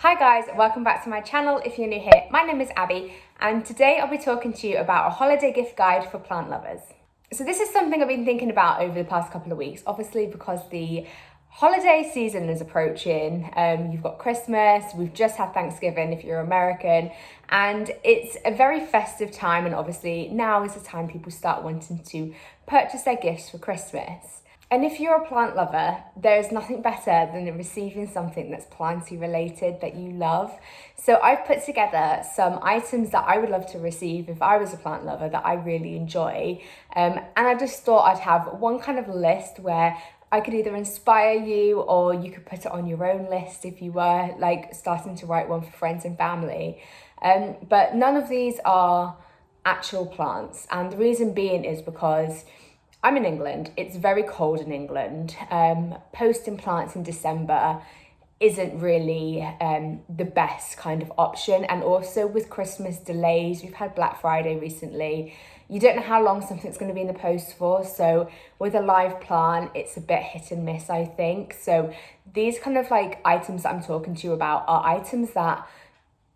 Hi guys, welcome back to my channel if you're new here. My name is Abby and today I'll be talking to you about a holiday gift guide for plant lovers. So this is something I've been thinking about over the past couple of weeks, obviously because the holiday season is approaching. You've got Christmas, we've just had Thanksgiving if you're American, and it's a very festive time, and obviously now is the time people start wanting to purchase their gifts for Christmas. And if you're a plant lover, there's nothing better than receiving something that's planty related that you love. So I've put together some items that I would love to receive if I was a plant lover that I really enjoy. And I just thought I'd have one kind of list where I could either inspire you or you could put it on your own list if you were like starting to write one for friends and family. But none of these are actual plants. And the reason being is because I'm in England, it's very cold in England. Posting plants in December isn't really the best kind of option. And also with Christmas delays, we've had Black Friday recently. You don't know how long something's going to be in the post for. So with a live plant, it's a bit hit and miss, I think. So these kind of like items that I'm talking to you about are items that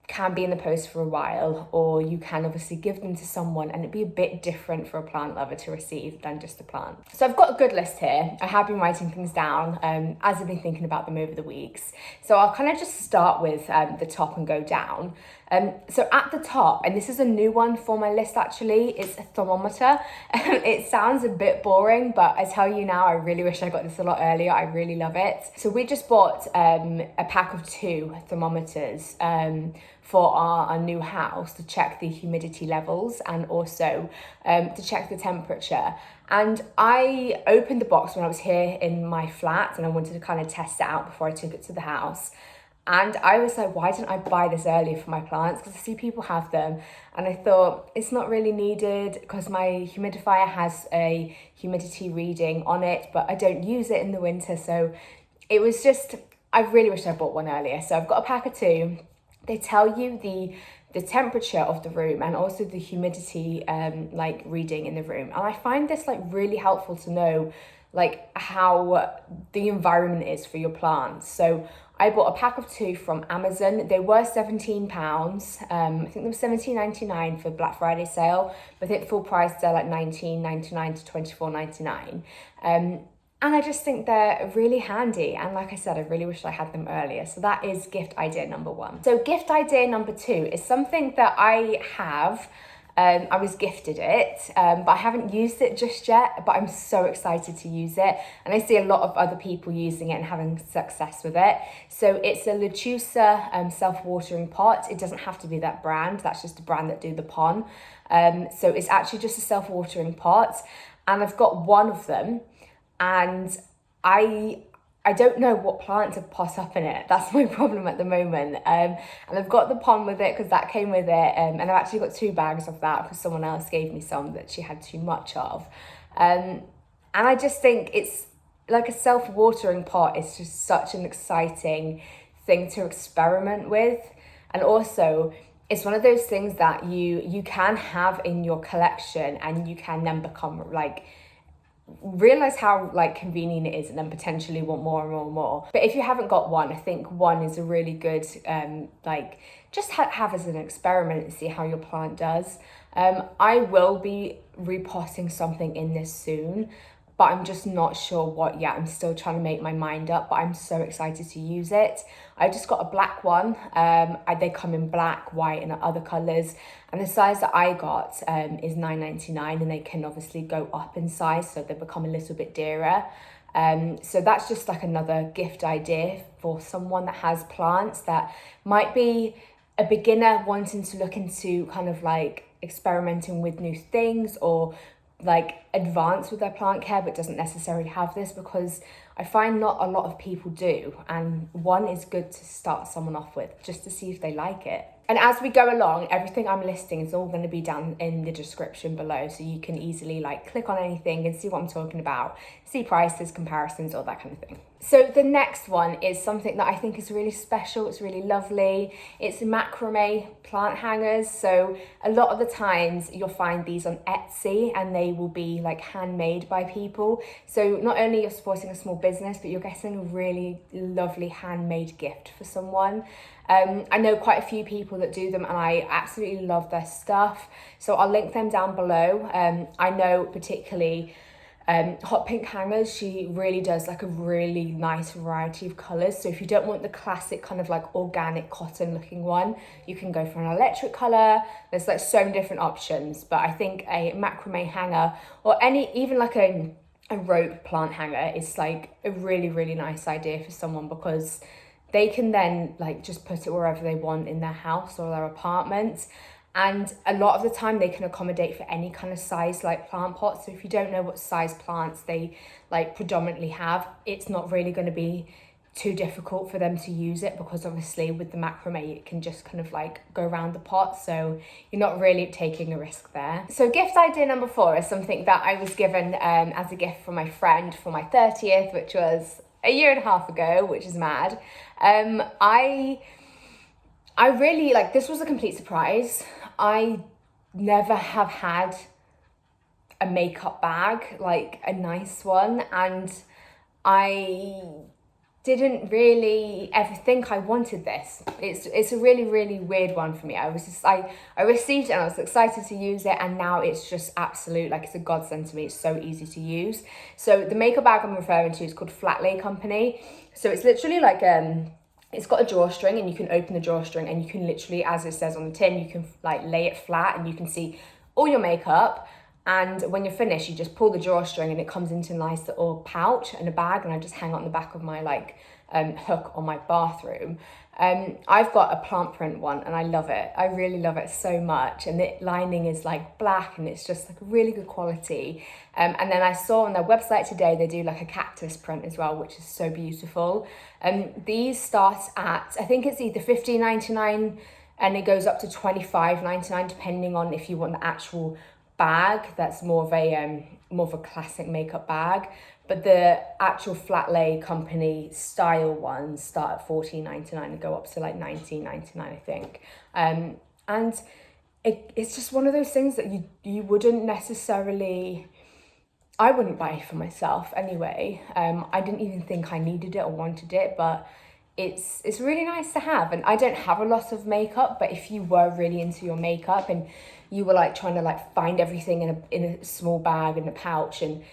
can be in the post for a while, or you can obviously give them to someone and it'd be a bit different for a plant lover to receive than just a plant. So I've got a good list here. I have been writing things down as I've been thinking about them over the weeks. So I'll kind of just start with the top and go down. So at the top, and this is a new one for my list actually, it's a thermometer. It sounds a bit boring, but I tell you now, I really wish I got this a lot earlier. I really love it. So we just bought a pack of 2 thermometers for our new house to check the humidity levels and also to check the temperature. And I opened the box when I was here in my flat and I wanted to kind of test it out before I took it to the house. And I was like, why didn't I buy this earlier for my plants? Because I see people have them. And I thought it's not really needed because my humidifier has a humidity reading on it, but I don't use it in the winter. So it was just, I really wish I bought one earlier. So I've got a pack of 2. They tell you the temperature of the room and also the humidity like reading in the room. And I find this like really helpful to know like how the environment is for your plants. So I bought a pack of 2 from Amazon. They were £17. I think they were £17.99 for Black Friday sale, but I think full price they're like £19.99 to £24.99. And I just think they're really handy. And like I said, I really wish I had them earlier. So that is gift idea number 1. So gift idea number 2 is something that I have. I was gifted it, but I haven't used it just yet, but I'm so excited to use it. And I see a lot of other people using it and having success with it. So it's a Lechuza self-watering pot. It doesn't have to be that brand. That's just the brand that do the pon. So it's actually just a self-watering pot. And I've got one of them. And I don't know what plant to pot up in it. That's my problem at the moment. And I've got the pon with it because that came with it. And I've actually got 2 bags of that because someone else gave me some that she had too much of. And I just think it's like a self-watering pot. It's just such an exciting thing to experiment with. And also, it's one of those things that you can have in your collection and you can then become like, realize how like convenient it is and then potentially want more and more and more. But if you haven't got one, I think one is a really good like just have as an experiment and see how your plant does. I will be repotting something in this soon, but I'm just not sure what yet. I'm still trying to make my mind up, but I'm so excited to use it. I just got a black one. They come in black, white, and other colours. And the size that I got is £9.99, and they can obviously go up in size, so they become a little bit dearer. So that's just like another gift idea for someone that has plants that might be a beginner wanting to look into kind of like experimenting with new things or like advance with their plant care but doesn't necessarily have this, because I find not a lot of people do, and one is good to start someone off with just to see if they like it. And as we go along, everything I'm listing is all going to be down in the description below, so you can easily like click on anything and see what I'm talking about, see prices, comparisons, all that kind of thing. So the next one is something that I think is really special. It's really lovely. It's macrame plant hangers. So a lot of the times you'll find these on Etsy and they will be like handmade by people. So not only you're supporting a small business, but you're getting a really lovely handmade gift for someone. I know quite a few people that do them, and I absolutely love their stuff. So I'll link them down below. I know particularly Hot Pink Hangers, she really does like a really nice variety of colours. So if you don't want the classic kind of like organic cotton looking one, you can go for an electric colour. There's like so many different options, but I think a macrame hanger or even like a rope plant hanger is like a really, really nice idea for someone, because they can then like just put it wherever they want in their house or their apartment. And a lot of the time they can accommodate for any kind of size like plant pot. So if you don't know what size plants they like predominantly have, it's not really going to be too difficult for them to use it, because obviously with the macrame it can just kind of like go around the pot, so you're not really taking a risk there. So gift idea number 4 is something that I was given as a gift from my friend for my 30th, which was a year and a half ago, which is mad. I really like, this was a complete surprise. I never have had a makeup bag, like a nice one, and I didn't really ever think I wanted this. It's a really, really weird one for me. I received it and I was excited to use it, and now it's just absolute, like, it's a godsend to me. It's so easy to use. So the makeup bag I'm referring to is called Flat Lay Company. So it's literally like it's got a drawstring, and you can open the drawstring and you can literally, as it says on the tin, you can like lay it flat and you can see all your makeup. And when you're finished, you just pull the drawstring and it comes into a nice little pouch and a bag, and I just hang it on the back of my like hook on my bathroom. I've got a plant print one and I love it. I really love it so much. And the lining is like black and it's just like really good quality. And then I saw on their website today, they do like a cactus print as well, which is so beautiful. These start at, I think it's either $15.99 and it goes up to $25.99, depending on if you want the actual bag that's more of a classic makeup bag. But the actual Flat Lay Company style ones start at $14.99 and go up to like $19.99, I think. And it's just one of those things that you wouldn't necessarily, I wouldn't buy for myself anyway. I didn't even think I needed it or wanted it, but it's really nice to have. And I don't have a lot of makeup, but if you were really into your makeup and you were like trying to like find everything in a small bag in a pouch, and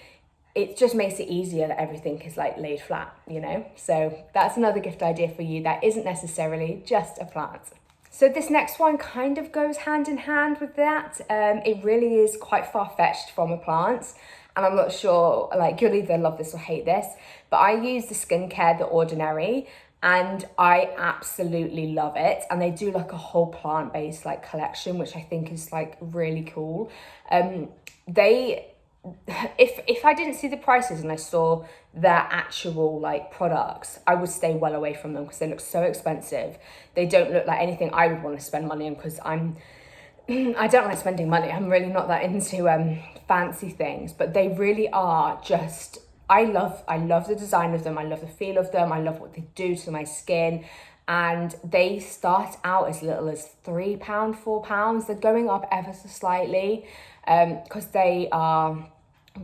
it just makes it easier that everything is like laid flat, you know? So that's another gift idea for you that isn't necessarily just a plant. So this next one kind of goes hand in hand with that. It really is quite far-fetched from a plant, and I'm not sure, like, you'll either love this or hate this, but I use the skincare The Ordinary, and I absolutely love it. And they do like a whole plant-based like collection, which I think is like really cool. If I didn't see the prices and I saw their actual like products, I would stay well away from them because they look so expensive. They don't look like anything I would want to spend money on, because I don't like spending money. I'm really not that into fancy things, but they really are just, I love the design of them. I love the feel of them. I love what they do to my skin. And they start out as little as £3, £4. They're going up ever so slightly because they are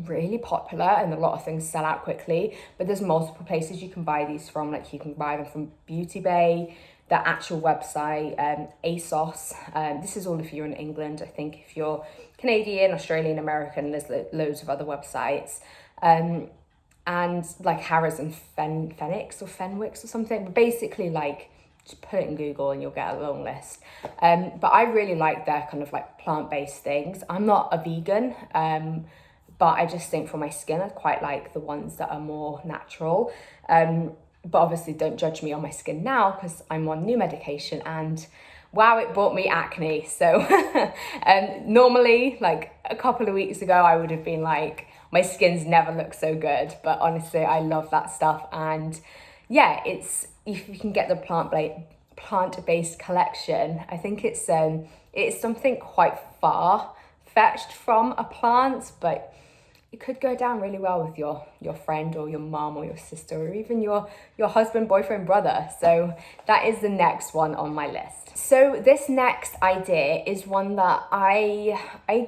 really popular and a lot of things sell out quickly. But there's multiple places you can buy these from. Like, you can buy them from Beauty Bay, the actual website, ASOS. This is all if you're in England. I think if you're Canadian, Australian, American, there's loads of other websites. And like Harrods and Fenwicks or something. But basically, like, just put it in Google and you'll get a long list. But I really like their kind of like plant-based things. I'm not a vegan, but I just think for my skin, I quite like the ones that are more natural. But obviously don't judge me on my skin now, because I'm on new medication and wow, it brought me acne. So normally, like a couple of weeks ago, I would have been like, my skin's never looked so good. But honestly, I love that stuff. And yeah, it's, if you can get the plant-based collection, I think it's something quite far-fetched from a plant, but it could go down really well with your friend or your mom or your sister or even your husband, boyfriend, brother. So that is the next one on my list. So this next idea is one that I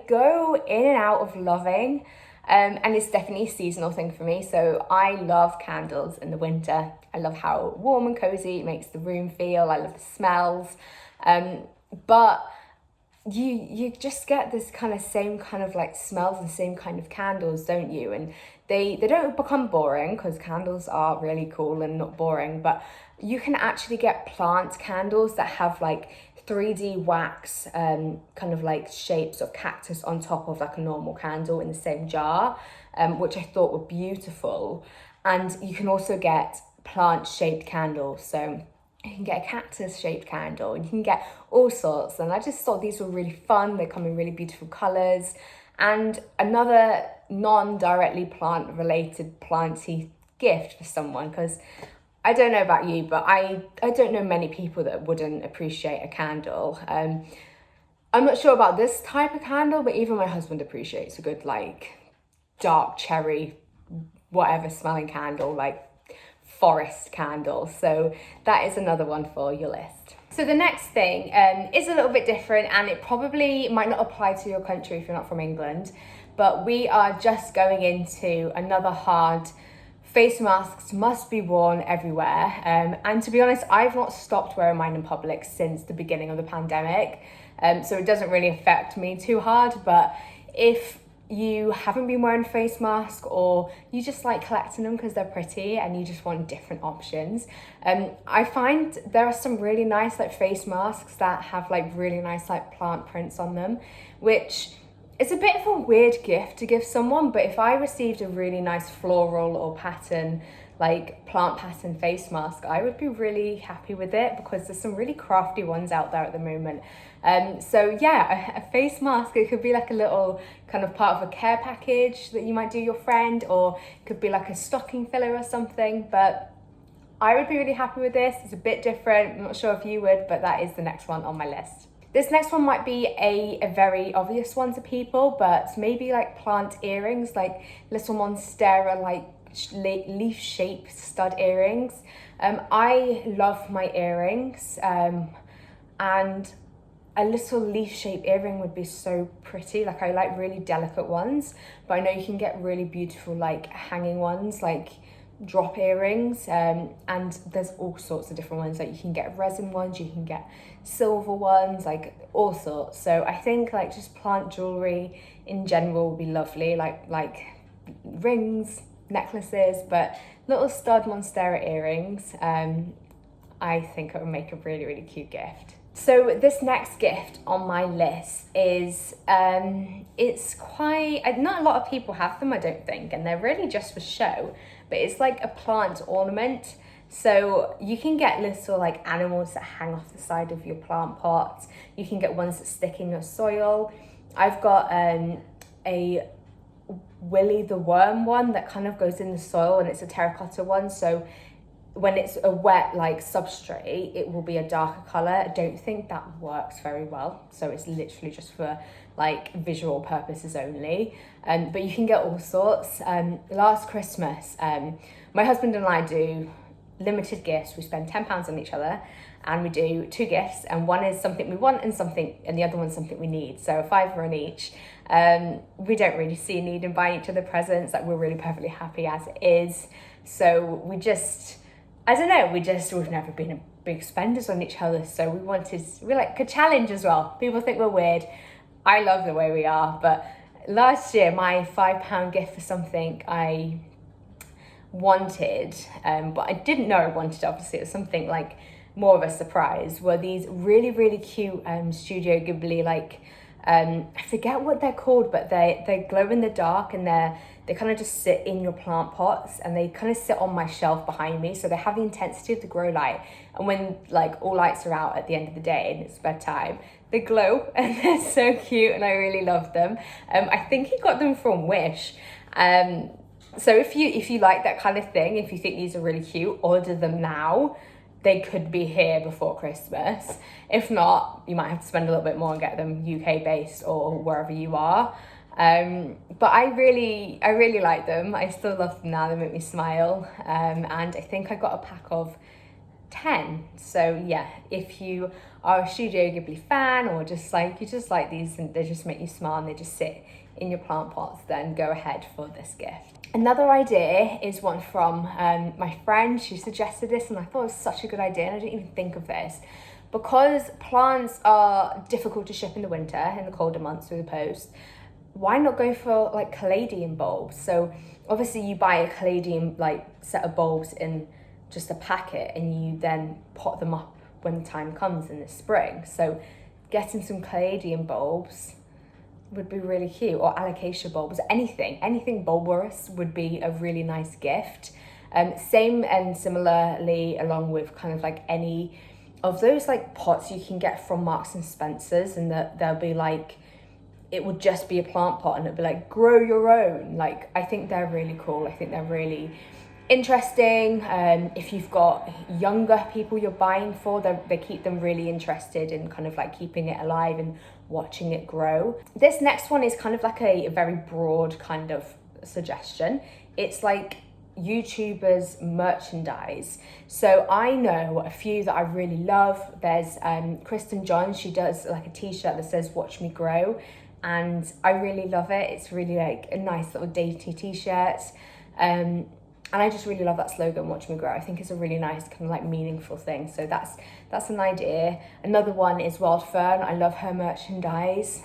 go in and out of loving. And it's definitely a seasonal thing for me. So I love candles in the winter. I love how warm and cozy it makes the room feel. I love the smells. But you just get this kind of same kind of like smells and same kind of candles, don't you? And they don't become boring, because candles are really cool and not boring, but you can actually get plant candles that have like 3D wax kind of like shapes of cactus on top of like a normal candle in the same jar, which I thought were beautiful. And you can also get plant shaped candles, so you can get a cactus shaped candle, and you can get all sorts. And I just thought these were really fun. They come in really beautiful colors. And another non-directly plant related planty gift for someone, because I don't know about you, but I don't know many people that wouldn't appreciate a candle. I'm not sure about this type of candle, but even my husband appreciates a good like dark cherry, whatever smelling candle, like forest candle. So that is another one for your list. So the next thing is a little bit different, and it probably might not apply to your country if you're not from England, but we are just going into another hard face masks must be worn everywhere. And to be honest, I've not stopped wearing mine in public since the beginning of the pandemic. So it doesn't really affect me too hard, but if you haven't been wearing a face mask, or you just like collecting them because they're pretty and you just want different options, I find there are some really nice like face masks that have like really nice like plant prints on them, which is a bit of a weird gift to give someone. But if I received a really nice floral or pattern, like plant pattern face mask, I would be really happy with it, because there's some really crafty ones out there at the moment. So yeah, a face mask, it could be like a little kind of part of a care package that you might do your friend, or it could be like a stocking filler or something. But I would be really happy with this. It's a bit different. I'm not sure if you would, but that is the next one on my list. This next one might be a very obvious one to people, but maybe like plant earrings, like little monstera, like leaf shaped stud earrings. I love my earrings, and a little leaf shaped earring would be so pretty. Like I like really delicate ones, but I know you can get really beautiful like hanging ones, like drop earrings, and there's all sorts of different ones. Like you can get resin ones, you can get silver ones, like all sorts. So I think like just plant jewelry in general would be lovely, like rings, necklaces, but little stud monstera earrings, I think it would make a really, really cute gift. So this next gift on my list is, it's quite, not a lot of people have them, I don't think, and they're really just for show, but it's like a plant ornament. So you can get little like animals that hang off the side of your plant pots. You can get ones that stick in your soil. I've got a Willy the Worm one that kind of goes in the soil, and it's a terracotta one. So when it's a wet like substrate, it will be a darker color. I don't think that works very well. So it's literally just for like visual purposes only. But you can get all sorts. Last Christmas, my husband and I do limited gifts. We spend £10 on each other, and we do 2 gifts, and one is something we want and the other one's something we need. So a £5 on each. We don't really see a need in buying each other presents. Like we're really perfectly happy as it is. So we just, I don't know, we've never been big spenders on each other. So we like a challenge as well. People think we're weird. I love the way we are. But last year, my £5 gift for something I wanted, but I didn't know I wanted, obviously it was something like more of a surprise, were these really, really cute Studio Ghibli, like, I forget what they're called, but they glow in the dark, and they kind of just sit in your plant pots, and they kind of sit on my shelf behind me. So they have the intensity of the grow light, and when like all lights are out at the end of the day and it's bedtime, they glow, and they're so cute, and I really love them. I think he got them from Wish. So if you like that kind of thing, if you think these are really cute, order them now. They could be here before Christmas. If not, you might have to spend a little bit more and get them UK based or wherever you are. But I really like them. I still love them now. They make me smile. And I think I got a pack of 10. So yeah, if you are a Studio Ghibli fan, or just like you just like these and they just make you smile and they just sit in your plant pots, then go ahead for this gift. Another idea is one from my friend. She suggested this and I thought it was such a good idea, and I didn't even think of this. Because plants are difficult to ship in the winter, in the colder months through the post, why not go for like caladium bulbs? So obviously you buy a caladium like set of bulbs in just a packet, and you then pot them up when the time comes in the spring. So getting some caladium bulbs would be really cute, or alocasia bulbs, anything bulbous would be a really nice gift. Same and similarly along with kind of like any of those like pots you can get from Marks and Spencer's, and that they'll be like, it would just be a plant pot and it'd be like, grow your own. Like, I think they're really cool. I think they're really interesting. If you've got younger people you're buying for, they keep them really interested in kind of like keeping it alive and watching it grow. This next one is kind of like a very broad kind of suggestion. It's like YouTubers merchandise. So I know a few that I really love. There's Kristen John. She does like a t-shirt that says "Watch Me Grow," and I really love it. It's really like a nice little dainty t-shirt. And I just really love that slogan, "Watch Me Grow." I think it's a really nice kind of like meaningful thing. So that's an idea. Another one is Wild Fern. I love her merchandise.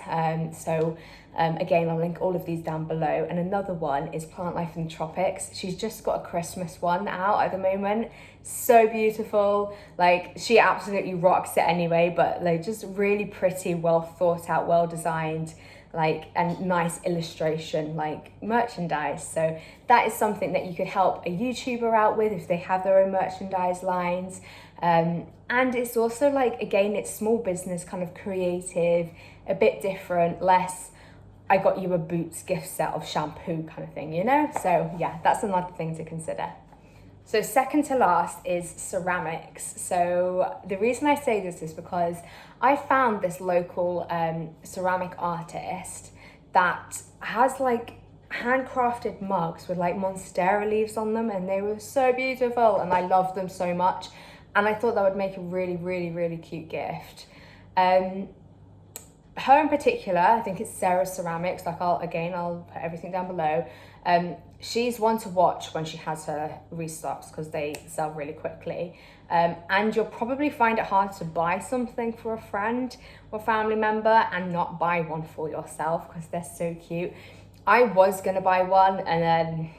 Again, I'll link all of these down below. And another one is Plant Life in the Tropics. She's just got a Christmas one out at the moment. So beautiful. Like, she absolutely rocks it anyway, but like just really pretty, well thought out, well designed, like, and nice illustration, like merchandise. So that is something that you could help a YouTuber out with if they have their own merchandise lines. And it's also like, again, it's small business, kind of creative, a bit different, less I got you a Boots gift set of shampoo kind of thing, you know? So yeah, that's another thing to consider. So second to last is ceramics. So the reason I say this is because I found this local ceramic artist that has like handcrafted mugs with like monstera leaves on them, and they were so beautiful and I love them so much. And I thought that would make a really, really, really cute gift. Her in particular, I think it's Sarah Ceramics, like I'll put everything down below. She's one to watch when she has her restocks because they sell really quickly. And you'll probably find it hard to buy something for a friend or family member and not buy one for yourself because they're so cute. I was gonna buy one and then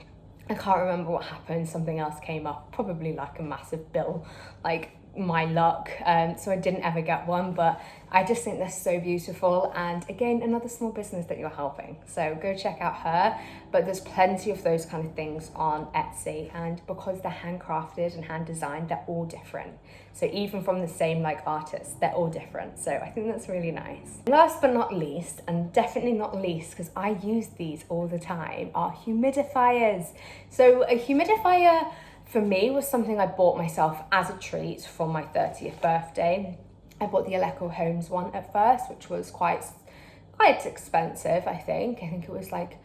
I can't remember what happened. Something else came up, probably like a massive bill, like my luck. So I didn't ever get one, but I just think they're so beautiful. And again, another small business that you're helping. So go check out her. But there's plenty of those kind of things on Etsy. And because they're handcrafted and hand designed, they're all different. So even from the same like artists, they're all different. So I think that's really nice. Last but not least, and definitely not least, because I use these all the time, are humidifiers. So a humidifier for me was something I bought myself as a treat for my 30th birthday. I bought the Aleco Homes one at first, which was quite expensive, I think. I think it was like,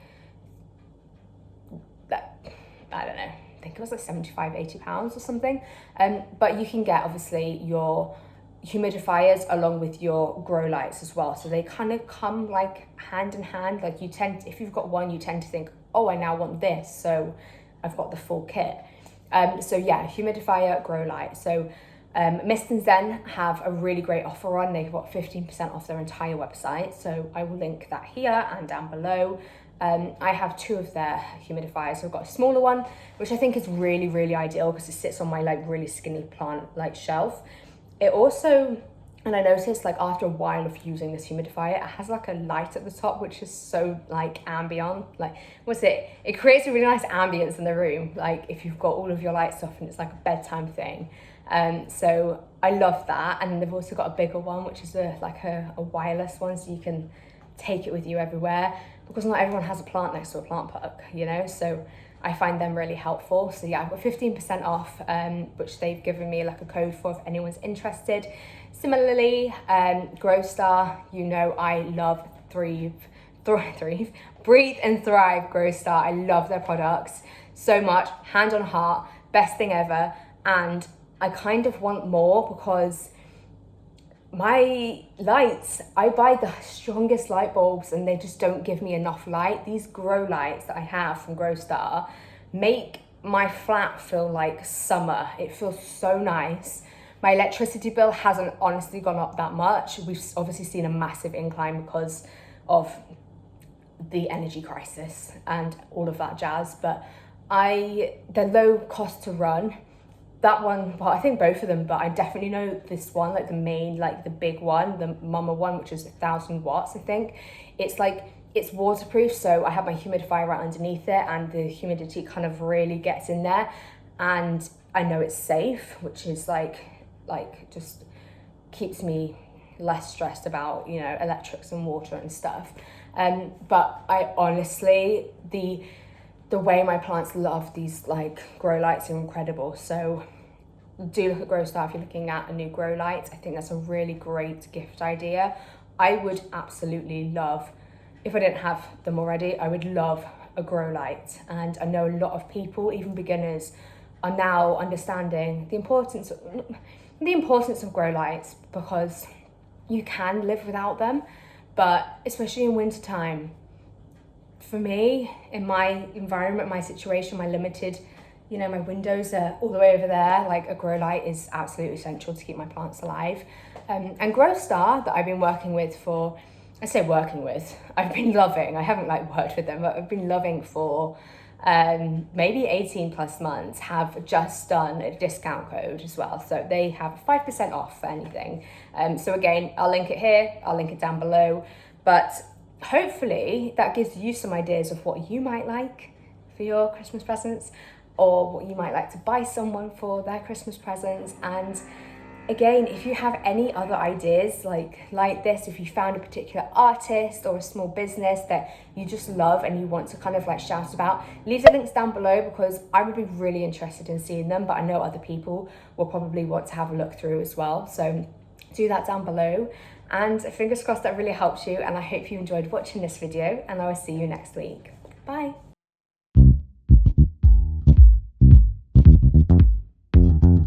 I don't know, I think it was like 75, 80 pounds or something. But you can get obviously your humidifiers along with your grow lights as well. So they kind of come like hand in hand. Like if you've got one, you tend to think, oh, I now want this. So I've got the full kit. So yeah, humidifier, grow light. So Mist and Zen have a really great offer on. They've got 15% off their entire website. So I will link that here and down below. I have two of their humidifiers. So I've got a smaller one, which I think is really, really ideal because it sits on my like really skinny plant like shelf. It also, and I noticed like after a while of using this humidifier, it has like a light at the top, which is so like ambient. Like, it creates a really nice ambience in the room. Like if you've got all of your lights off and it's like a bedtime thing. So I love that. And then they've also got a bigger one, which is a wireless one, so you can take it with you everywhere, because not everyone has a plant next to a plant puck, you know? So I find them really helpful. So yeah, I've got 15% off, which they've given me like a code for if anyone's interested. Similarly, GrowStar, you know I love Breathe and Thrive GrowStar. I love their products so much, hand on heart, best thing ever. And I kind of want more because my lights, I buy the strongest light bulbs and they just don't give me enough light. These grow lights that I have from Growstar make my flat feel like summer. It feels so nice. My electricity bill hasn't honestly gone up that much. We've obviously seen a massive incline because of the energy crisis and all of that jazz, but they're low cost to run. That one, well, I think both of them, but I definitely know this one, like the main, like the big one, the Mama one, which is 1,000 watts, I think. It's waterproof, so I have my humidifier right underneath it and the humidity kind of really gets in there. And I know it's safe, which is like just keeps me less stressed about, you know, electrics and water and stuff. But I honestly, the way my plants love these like grow lights are incredible. So do look at Growstar if you're looking at a new grow light. I think that's a really great gift idea. I would absolutely love, if I didn't have them already, I would love a grow light. And I know a lot of people, even beginners, are now understanding the importance of grow lights, because you can live without them, but especially in winter time. For me, in my environment, my situation, my limited, you know, my windows are all the way over there, like a grow light is absolutely essential to keep my plants alive. And Growstar that I've been working with for, I say working with, I've been loving, I haven't like worked with them, but I've been loving for maybe 18 plus months, have just done a discount code as well. So they have 5% off for anything. So again, I'll link it here, I'll link it down below, but hopefully that gives you some ideas of what you might like for your Christmas presents, or what you might like to buy someone for their Christmas presents. And again, if you have any other ideas like this, if you found a particular artist or a small business that you just love and you want to kind of like shout about, leave the links down below, because I would be really interested in seeing them, but I know other people will probably want to have a look through as well. So do that down below. And fingers crossed that really helps you, and I hope you enjoyed watching this video, and I will see you next week. Bye.